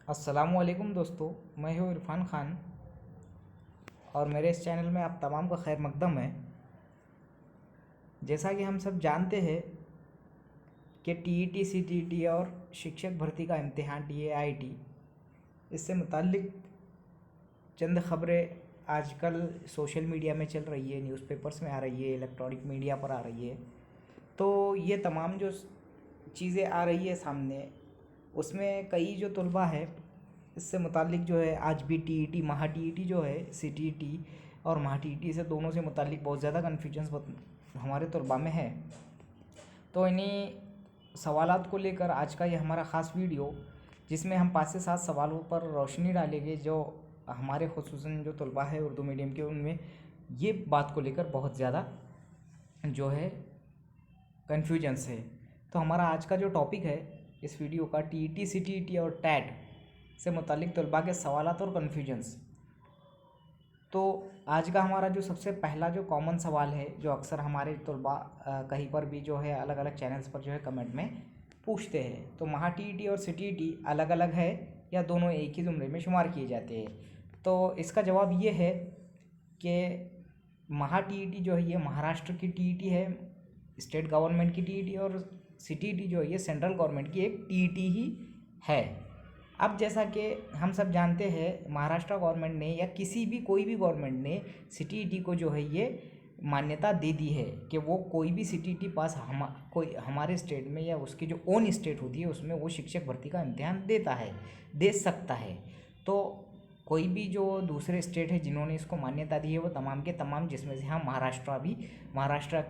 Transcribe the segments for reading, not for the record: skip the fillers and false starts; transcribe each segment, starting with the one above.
अस्सलामुअलैकुम दोस्तों, मैं हूँ इरफान ख़ान और मेरे इस चैनल में आप तमाम का खैर मकदम है। जैसा कि हम सब जानते हैं कि टीईटी, सीटीईटी और शिक्षक भर्ती का इम्तिहान टीएआईटी, इससे मुताल्लिक चंद ख़बरें आजकल सोशल मीडिया में चल रही है, न्यूज़पेपर्स में आ रही है, इलेक्ट्रॉनिक मीडिया पर आ रही है। तो ये तमाम जो चीज़ें आ रही है सामने, उसमें कई जो तलबा है इससे मुताल्लिक जो है आज भी टीईटी, महा टीईटी जो है, सीटीईटी और महा टीईटी से दोनों से मुताल्लिक बहुत ज़्यादा कन्फ्यूजन्स हमारे तलबा में है। तो इन्हीं सवालात को लेकर आज का ये हमारा ख़ास वीडियो, जिसमें हम 5 से 7 सवालों पर रोशनी डालेंगे जो हमारे खुसूसन जो तलबा है उर्दू मीडियम के, उनमें ये बात को लेकर बहुत ज़्यादा जो है कन्फ्यूजन्स है। तो हमारा आज का जो टॉपिक है इस वीडियो का, टीईटी, सीटीईटी और टैट से मुतालिक तलबा के सवालात और कन्फ्यूजन्स। तो आज का हमारा जो सबसे पहला जो कॉमन सवाल है, जो अक्सर हमारे तलबा कहीं पर भी जो है अलग अलग चैनल्स पर जो है कमेंट में पूछते हैं, तो महा टीईटी और सीटीईटी अलग अलग है या दोनों एक ही ज़ुमरे में शुमार किए जाते हैं? तो इसका जवाब ये है कि महा टीईटी जो है ये महाराष्ट्र की टीईटी है, स्टेट गवर्नमेंट की टीईटी, और सीटीईटी जो है ये सेंट्रल गवर्नमेंट की एक टीईटी ही है। अब जैसा कि हम सब जानते हैं, महाराष्ट्र गवर्नमेंट ने या किसी भी कोई भी गवर्नमेंट ने सीटीईटी को जो है ये मान्यता दे दी है कि वो कोई भी सीटीईटी पास कोई हमारे स्टेट में या उसकी जो ओन स्टेट होती है उसमें वो शिक्षक भर्ती का इम्तिहान देता है, दे सकता है। तो कोई भी जो दूसरे स्टेट है जिन्होंने इसको मान्यता दी है वो तमाम के तमाम, जिसमें से हाँ महाराष्ट्र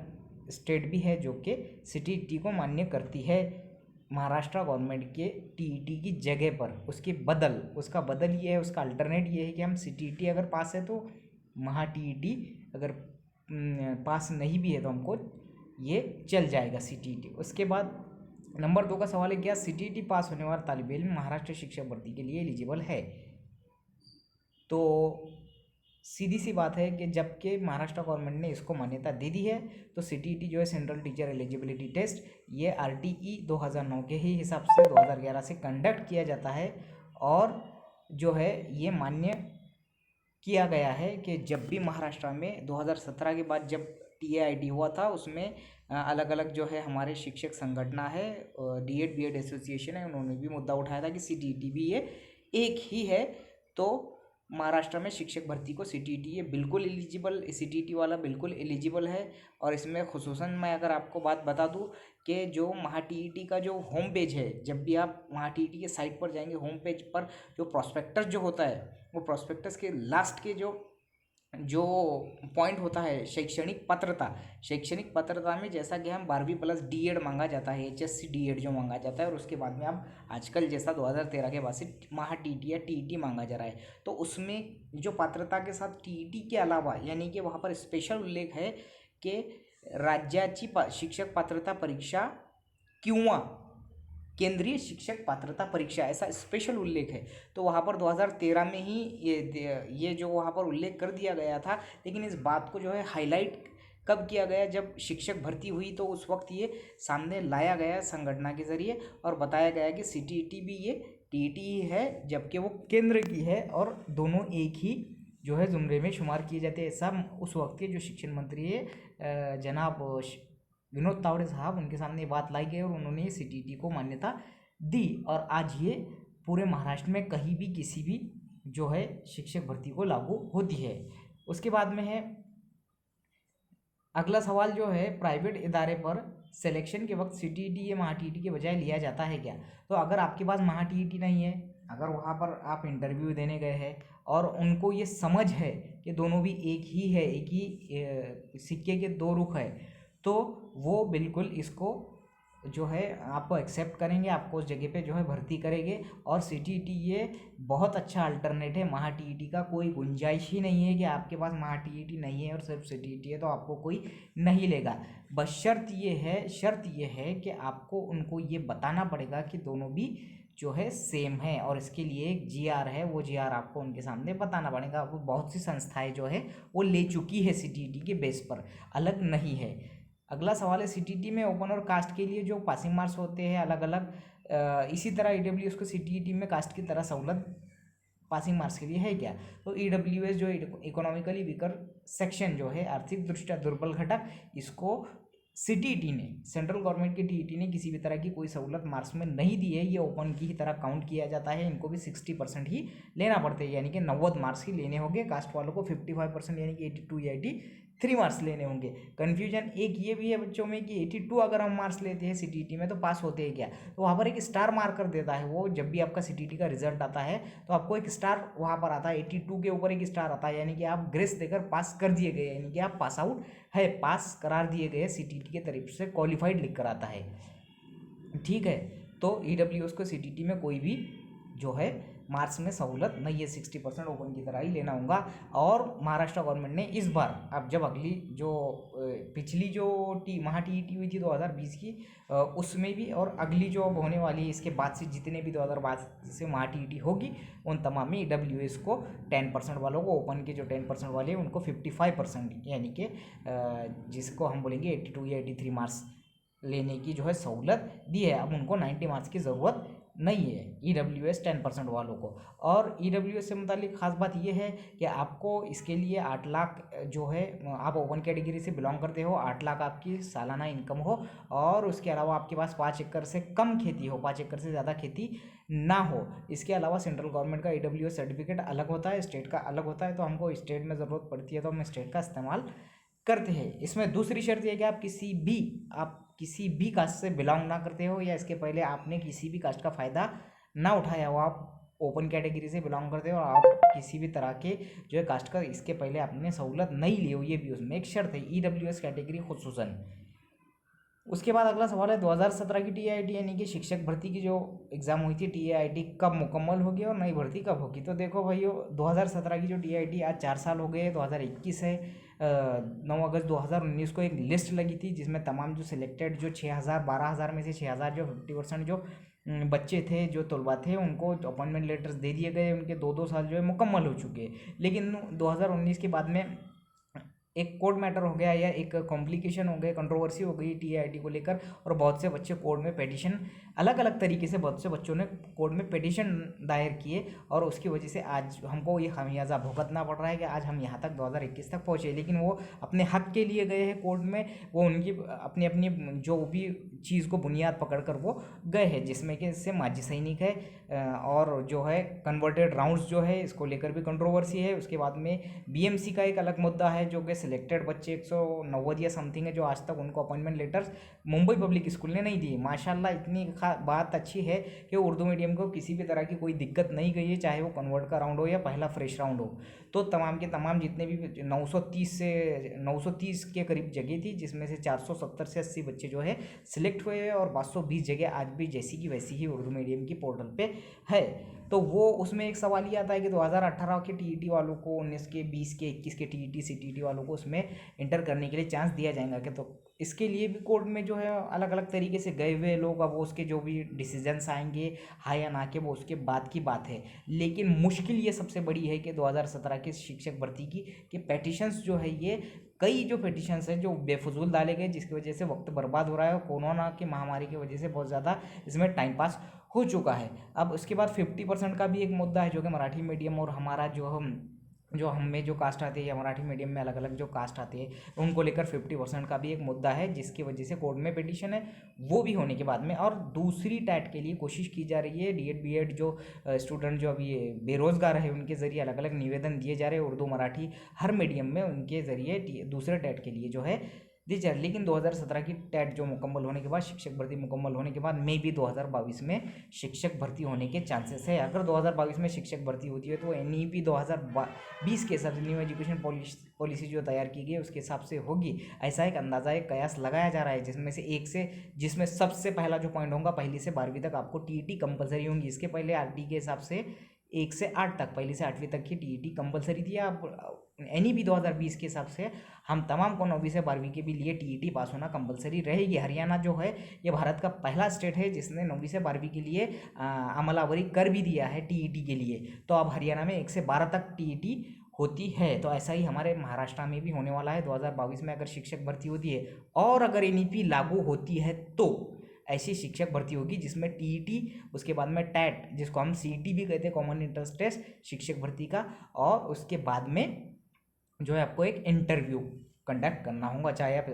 स्टेट भी है जो कि सीटीईटी को मान्य करती है महाराष्ट्र गवर्नमेंट के टीईटी की जगह पर। उसका बदल ये है, उसका अल्टरनेट ये है कि हम सीटीईटी अगर पास है तो महा टीईटी अगर पास नहीं भी है तो हमको ये चल जाएगा सीटीईटी। उसके बाद नंबर 2 का सवाल है, क्या सीटीईटी पास होने वाला तालिब इल्म महाराष्ट्र शिक्षक भर्ती के लिए एलिजिबल है? तो सीधी सी बात है कि जबकि महाराष्ट्र गवर्नमेंट ने इसको मान्यता दे दी है, तो सीटीईटी जो है सेंट्रल टीचर एलिजिबिलिटी टेस्ट, ये आरटीई 2009 के ही हिसाब से 2011 से कंडक्ट किया जाता है और जो है ये मान्य किया गया है कि जब भी महाराष्ट्र में 2017 के बाद जब टीएआईटी हुआ था, उसमें अलग अलग जो है हमारे शिक्षक संगठना है, डीएड बीएड एसोसिएशन है, उन्होंने भी मुद्दा उठाया था कि सीटीईटी भी ये एक ही है। तो महाराष्ट्र में शिक्षक भर्ती को सीटीईटी ये बिल्कुल एलिजिबल, सीटीईटी वाला बिल्कुल एलिजिबल है। और इसमें खुसूसन मैं अगर आपको बात बता दूं कि जो महा टीईटी का जो होम पेज है, जब भी आप महा टीईटी के साइट पर जाएंगे, होम पेज पर जो प्रॉस्पेक्टस जो होता है, वो प्रॉस्पेक्टस के लास्ट के जो पॉइंट होता है शैक्षणिक पात्रता में, जैसा कि हम 12वीं+ डीएड मांगा जाता है, एचएससी डीएड जो मांगा जाता है, और उसके बाद में अब आजकल जैसा 2013 के बाद से महा टीईटी या टीईटी मांगा जा रहा है, तो उसमें जो पात्रता के साथ टीईटी के अलावा, यानी कि वहाँ पर स्पेशल उल्लेख है कि राज्याची शिक्षक पात्रता परीक्षा किंवा केंद्रीय शिक्षक पात्रता परीक्षा, ऐसा स्पेशल उल्लेख है। तो वहाँ पर 2013 में ही ये जो वहाँ पर उल्लेख कर दिया गया था, लेकिन इस बात को जो है हाईलाइट कब किया गया, जब शिक्षक भर्ती हुई, तो उस वक्त ये सामने लाया गया संगठना के ज़रिए और बताया गया कि सीटीईटी भी ये टीईटी ही है, जबकि वो केंद्र की है और दोनों एक ही जो है ज़ुमरे में शुमार किए जाते हैं। ऐसा उस वक्त के जो शिक्षण मंत्री है जनाब विनोद तावड़े साहब, उनके सामने ये बात लाई गई और उन्होंने सीटीईटी को मान्यता दी, और आज ये पूरे महाराष्ट्र में कहीं भी किसी भी जो है शिक्षक भर्ती को लागू होती है। उसके बाद में है अगला सवाल जो है, प्राइवेट इदारे पर सिलेक्शन के वक्त सीटीईटी या महा टीईटी के बजाय लिया जाता है क्या? तो अगर आपके पास महा टीईटी नहीं है, अगर वहाँ पर आप इंटरव्यू देने गए हैं और उनको ये समझ है कि दोनों भी एक ही है, एक ही सिक्के के दो रुख है, तो वो बिल्कुल इसको जो है आपको एक्सेप्ट करेंगे, आपको उस जगह पे जो है भर्ती करेंगे। और सीटीईटी ये बहुत अच्छा अल्टरनेट है, महा टीईटी का कोई गुंजाइश ही नहीं है कि आपके पास महा टीईटी नहीं है और सिर्फ सीटीईटी है तो आपको कोई नहीं लेगा। बस शर्त ये है कि आपको उनको ये बताना पड़ेगा कि दोनों भी जो है सेम है, और इसके लिए एक जीआर है, वो जीआर आपको उनके सामने बताना पड़ेगा। वो बहुत सी संस्थाएं जो है वो ले चुकी है सीटीईटी के बेस पर, अलग नहीं है। अगला सवाल है, सीटीईटी में ओपन और कास्ट के लिए जो पासिंग मार्क्स होते हैं अलग अलग इसी तरह ईडब्ल्यूएस को सीटीईटी में कास्ट की तरह सहूलत पासिंग मार्क्स के लिए है क्या? तो ईडब्ल्यूएस जो इकोनॉमिकली वीकर सेक्शन जो है, आर्थिक दृष्टया दुर्बल घटक, इसको सीटीईटी ने, सेंट्रल गवर्नमेंट की टीईटी ने किसी भी तरह की कोई सहूलत मार्क्स में नहीं दी है। ये ओपन की ही तरह काउंट किया जाता है। इनको भी 60% ही लेना पड़ते हैं, यानी कि 90 मार्क्स ही लेने होंगे। कास्ट वालों को 55% यानी कि 82 या 83 मार्क्स लेने होंगे। कन्फ्यूजन एक ये भी है बच्चों में कि 82 अगर हम मार्क्स लेते हैं सीटीईटी में तो पास होते हैं क्या? तो वहाँ पर एक स्टार मार्कर देता है वो, जब भी आपका सीटीईटी का रिजल्ट आता है तो आपको एक स्टार वहाँ पर आता है, 82 के ऊपर एक स्टार आता है, यानी कि आप ग्रेस देकर पास कर दिए गए, यानी कि आप पास आउट है, पास करार दिए गए, सीटीईटी के तरफ से क्वालिफाइड लिख कर आता है। ठीक है, तो ईडब्ल्यूएस को सीटीईटी में कोई भी जो है मार्क्स में सहूलत नहीं है, 60% ओपन की तरह ही लेना होगा। और महाराष्ट्र गवर्नमेंट ने इस बार, अब जब अगली जो पिछली जो महा टीईटी हुई थी 2020 की, उसमें भी, और अगली जो अब होने वाली है इसके बाद से जितने भी 2022 से महा टीईटी होगी उन तमाम में ईडब्ल्यूएस को 10% वालों को, ओपन के जो 10% वाले हैं उनको 55% यानी कि जिसको हम बोलेंगे 82 या 83 मार्क्स लेने की जो है सहूलत दी है। अब उनको 90 मार्क्स की ज़रूरत नहीं है, ईडब्ल्यूएस 10% वालों को। और ईडब्ल्यूएस से मुतालिक खास बात यह है कि आपको इसके लिए 8 लाख जो है, आप ओपन कैटेगरी से बिलोंग करते हो, 8 लाख आपकी सालाना इनकम हो, और उसके अलावा आपके पास 5 एकड़ से कम खेती हो, 5 एकड़ से ज़्यादा खेती ना हो। इसके अलावा सेंट्रल गवर्नमेंट का ईडब्ल्यूएस सर्टिफिकेट अलग होता है, स्टेट का अलग होता है, तो हमको स्टेट में ज़रूरत पड़ती है तो हम स्टेट का इस्तेमाल करते हैं। इसमें दूसरी शर्त यह है कि आप किसी भी कास्ट से बिलोंग ना करते हो, या इसके पहले आपने किसी भी कास्ट का फ़ायदा ना उठाया हो, आप ओपन कैटेगरी से बिलोंग करते हो और आप किसी भी तरह के जो है कास्ट का इसके पहले आपने सहूलत नहीं ली हो, ये भी उसमें एक शर्त है, ईडब्ल्यूएस कैटेगरी खुसूसन। उसके बाद अगला सवाल है 2017 की टीआईटी यानी कि शिक्षक भर्ती की जो एग्ज़ाम हुई थी टीआईटी कब मुकम्मल होगी और नई भर्ती कब होगी? तो देखो भाइयों, 2017 की जो टीआईटी आज 4 साल हो गए, 2021 है, 9 अगस्त 2019 को एक लिस्ट लगी थी जिसमें तमाम जो सिलेक्टेड जो 6000 12,000 में से 6000 जो 50% जो बच्चे थे, जो तलबा थे, उनको अपॉइंटमेंट लेटर्स दे दिए गए, उनके 2-2 साल जो है मुकम्मल हो चुके हैं। लेकिन 2019 के बाद में एक कोर्ट मैटर हो गया, या एक कॉम्प्लिकेशन हो गया, कंट्रोवर्सी हो गई टीआईटी को लेकर, और बहुत से बच्चे कोर्ट में पिटीशन, अलग अलग तरीके से बहुत से बच्चों ने कोर्ट में पिटीशन दायर किए, और उसकी वजह से आज हमको ये खामियाजा भुगतना पड़ रहा है कि आज हम यहाँ तक 2021 तक पहुँचे। लेकिन वो अपने हक के लिए गए हैं कोर्ट में, वो उनकी अपनी अपनी जो भी चीज़ को बुनियाद पकड़ कर वो गए हैं, जिसमें कि इससे माजी सैनिक है, और जो है कन्वर्टेड राउंड्स जो है इसको लेकर भी कंट्रोवर्सी है। उसके बाद में बीएमसी का एक अलग मुद्दा है, जो कि सिलेक्टेड बच्चे 190 या समथिंग है, जो आज तक उनको appointment letters Mumbai public school ने नहीं दिए। माशाल्लाह इतनी बात अच्छी है कि उर्दू मीडियम को किसी भी तरह की कोई दिक्कत नहीं गई है, चाहे वो कन्वर्ट का राउंड हो या पहला फ्रेश राउंड हो। तो तमाम के तमाम जितने भी 930 के करीब जगह थी, जिसमें से 470 से 80 बच्चे जो है सिलेक्ट हुए हैं, और 520 जगह आज भी जैसी की वैसी ही उर्दू मीडियम की पोर्टल पे है। तो वो उसमें एक सवाल ये आता है कि 2018 के टीईटी वालों को, 19 के, 20 के, 21 के टीईटी सीटीईटी वालों को उसमें इंटर करने के लिए चांस दिया जाएगा क्या? तो इसके लिए भी कोर्ट में जो है अलग अलग तरीके से गए हुए लोग, अब वो उसके जो भी डिसीजंस आएंगे हाँ या ना के, वो उसके बाद की बात है। लेकिन मुश्किल ये सबसे बड़ी है कि 2017 के शिक्षक भर्ती की कि पेटिशंस जो है, ये कई जो पेटिशंस हैं जो बेफजूल डाले गए, जिसकी वजह से वक्त बर्बाद हो रहा है, और कोरोना की महामारी की वजह से बहुत ज़्यादा इसमें टाइम पास हो चुका है। अब उसके बाद 50% का भी एक मुद्दा है, जो कि मराठी मीडियम और हमारा जो हम में जो कास्ट आती है, या मराठी मीडियम में अलग अलग जो कास्ट आती है, उनको लेकर 50% का भी एक मुद्दा है, जिसकी वजह से कोर्ट में पिटीशन है। वो भी होने के बाद में, और दूसरी टैट के लिए कोशिश की जा रही है, डीएड बीएड जो स्टूडेंट जो अभी बेरोज़गार है, उनके ज़रिए अलग अलग निवेदन दिए जा रहे हैं, उर्दू मराठी हर मीडियम में उनके ज़रिए दूसरे टैट के लिए जो है दी जा रही। लेकिन 2017 की टैट जो मुकम्मल होने के बाद, शिक्षक भर्ती मुकम्मल होने के बाद, मे भी 2022 में शिक्षक भर्ती होने के चांसेस है। अगर 2022 में शिक्षक भर्ती होती है तो NEP 2020 के हिसाब से, न्यू एजुकेशन पॉलिसी जो तैयार की गई है उसके हिसाब से होगी, ऐसा एक अंदाज़ा, एक कयास लगाया जा रहा है, जिसमें सबसे पहला जो पॉइंट होगा, 1ली से 12वीं तक आपको टीईटी कंपलसरी होंगी। इसके पहले RT के हिसाब से 1 से 8 तक, 1ली से 8वीं तक की टीईटी कंपलसरी थी। अब NEP 2020 के हिसाब से हम तमाम को 9वीं से 12वीं के भी लिए टीईटी पास होना कंपलसरी रहेगी। हरियाणा जो है ये भारत का पहला स्टेट है जिसने 9वीं से 12वीं के लिए अमलावरी कर भी दिया है टीईटी के लिए। तो अब हरियाणा में 1 से 12 तक टीईटी होती है। तो ऐसा ही हमारे महाराष्ट्र में भी होने वाला है 2022 में, अगर शिक्षक भर्ती होती है और अगर NEP लागू होती है तो ऐसी शिक्षक भर्ती होगी जिसमें टीईटी, उसके बाद में टैट जिसको हम सीईटी भी कहते हैं, कॉमन एंट्रेंस टेस्ट शिक्षक भर्ती का, और उसके बाद में जो है आपको एक इंटरव्यू कंडक्ट करना होगा, चाहे आप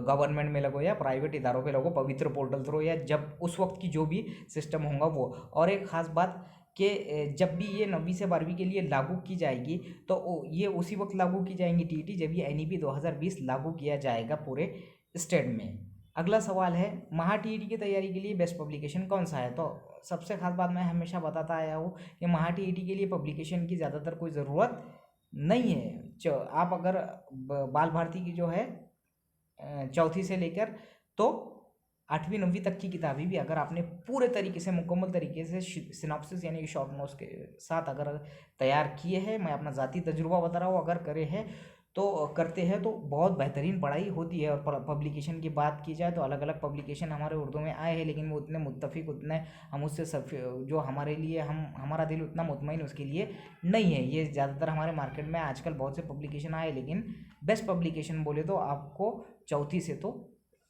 गवर्नमेंट में लगो या प्राइवेट इदारों पे लगो, पवित्र पोर्टल थ्रू या जब उस वक्त की जो भी सिस्टम होगा वो। और एक ख़ास बात कि जब भी ये 9वीं से 12वीं के लिए लागू की जाएगी तो ये उसी वक्त लागू की जाएंगी टीईटी जब ये एनईपी 2020 लागू किया जाएगा पूरे स्टेट में। अगला सवाल है, महा टीईटी की तैयारी के लिए बेस्ट पब्लिकेशन कौन सा है? तो सबसे खास बात मैं हमेशा बताता आया हूँ कि महा टीईटी के लिए पब्लिकेशन की ज़्यादातर कोई ज़रूरत नहीं है। आप अगर बाल भारती की जो है 4वीं से लेकर तो 8वीं 9वीं तक की किताबें भी अगर आपने पूरे तरीके से मुकम्मल तरीके से सिनॉप्सिस यानी कि शॉर्ट नोट्स के साथ अगर तैयार किए हैं, मैं अपना ज़ाती तजुर्बा बता रहा हूँ, अगर करे हैं तो करते हैं तो बहुत बेहतरीन पढ़ाई होती है। और पब्लिकेशन की बात की जाए तो अलग अलग पब्लिकेशन हमारे उर्दू में आए हैं, लेकिन वो उतने मुत्तफ़िक, उतने हम उससे सब जो हमारे लिए हमारा दिल उतना मुतमईन उसके लिए नहीं है। ये ज़्यादातर हमारे मार्केट में आजकल बहुत से पब्लिकेशन आए, लेकिन बेस्ट पब्लिकेशन बोले तो आपको 4वीं से तो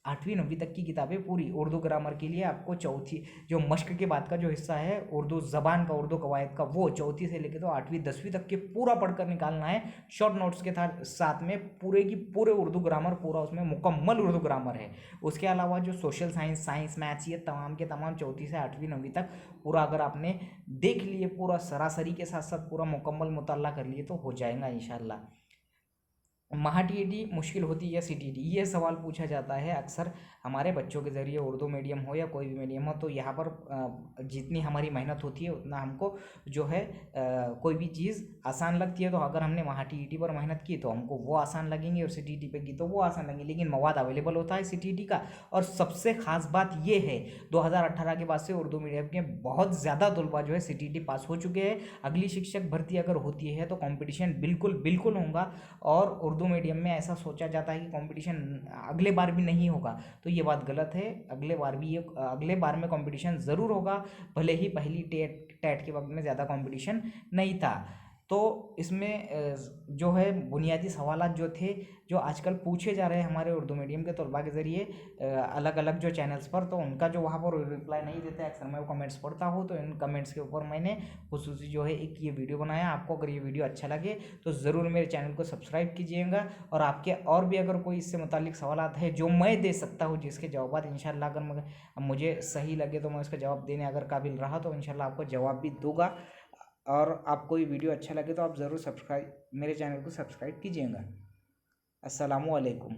8वीं 9वीं तक की किताबें पूरी उर्दू ग्रामर के लिए आपको 4वीं जो मश्क के बाद का जो हिस्सा है उर्दू ज़बान का, उर्दू कवायद का, वो 4वीं से लेकर तो 8वीं 10वीं तक के पूरा पढ़कर निकालना है। शॉर्ट नोट्स के साथ में पूरे की पूरे उर्दू ग्रामर, पूरा उसमें मुकम्मल उर्दू ग्रामर है। उसके अलावा जो सोशल साइंस मैथ्स, ये तमाम के तमाम 4वीं से 8वीं 9वीं तक पूरा अगर आपने देख लिए, पूरा सरासरी के साथ साथ पूरा मुकम्मल मुताला कर लिए तो हो जाएगा इंशाल्लाह। महा टीईटी मुश्किल होती है या सीटीईटी, ये सवाल पूछा जाता है अक्सर हमारे बच्चों के ज़रिए, उर्दू मीडियम हो या कोई भी मीडियम हो। तो यहाँ पर जितनी हमारी मेहनत होती है उतना हमको जो है कोई भी चीज़ आसान लगती है। तो अगर हमने महा टीईटी पर मेहनत की तो हमको वो आसान लगेंगी, और सीटीईटी पे की तो वो आसान लगेंगी, लेकिन मवाद अवेलेबल होता है सीटीईटी का। और सबसे ख़ास बात ये है 2018 के बाद से उर्दू मीडियम के बहुत ज़्यादा तलबा जो है सीटीईटी पास हो चुके हैं। अगली शिक्षक भर्ती अगर होती है तो कॉम्पिटिशन बिल्कुल होगा, और उर्दू मीडियम में ऐसा सोचा जाता है कि कंपटीशन अगले बार भी नहीं होगा, तो ये बात गलत है। अगले बार में कंपटीशन ज़रूर होगा, भले ही पहली टैट के वक्त में ज़्यादा कंपटीशन नहीं था। तो इसमें जो है बुनियादी सवालात जो थे, जो आजकल पूछे जा रहे हैं हमारे उर्दू मीडियम के तलबा के ज़रिए अलग अलग जो चैनल्स पर, तो उनका जो वहाँ पर रिप्लाई नहीं देते, अक्सर मैं वो कमेंट्स पढ़ता हूँ। तो इन कमेंट्स के ऊपर मैंने खुसूसी जो है एक ये वीडियो बनाया। आपको अगर ये वीडियो अच्छा लगे तो ज़रूर मेरे चैनल को सब्सक्राइब कीजिएगा, और आपके और भी अगर कोई इससे मुतालिक सवालात है जो मैं दे सकता हूँ, जिसके जवाब इंशाल्लाह अगर मुझे सही लगे तो मैं उसका जवाब देने अगर काबिल रहा तो इंशाल्लाह आपको जवाब भी दूंगा। और आपको ये वीडियो अच्छा लगे तो आप ज़रूर मेरे चैनल को सब्सक्राइब कीजिएगा। अस्सलामु अलैकुम।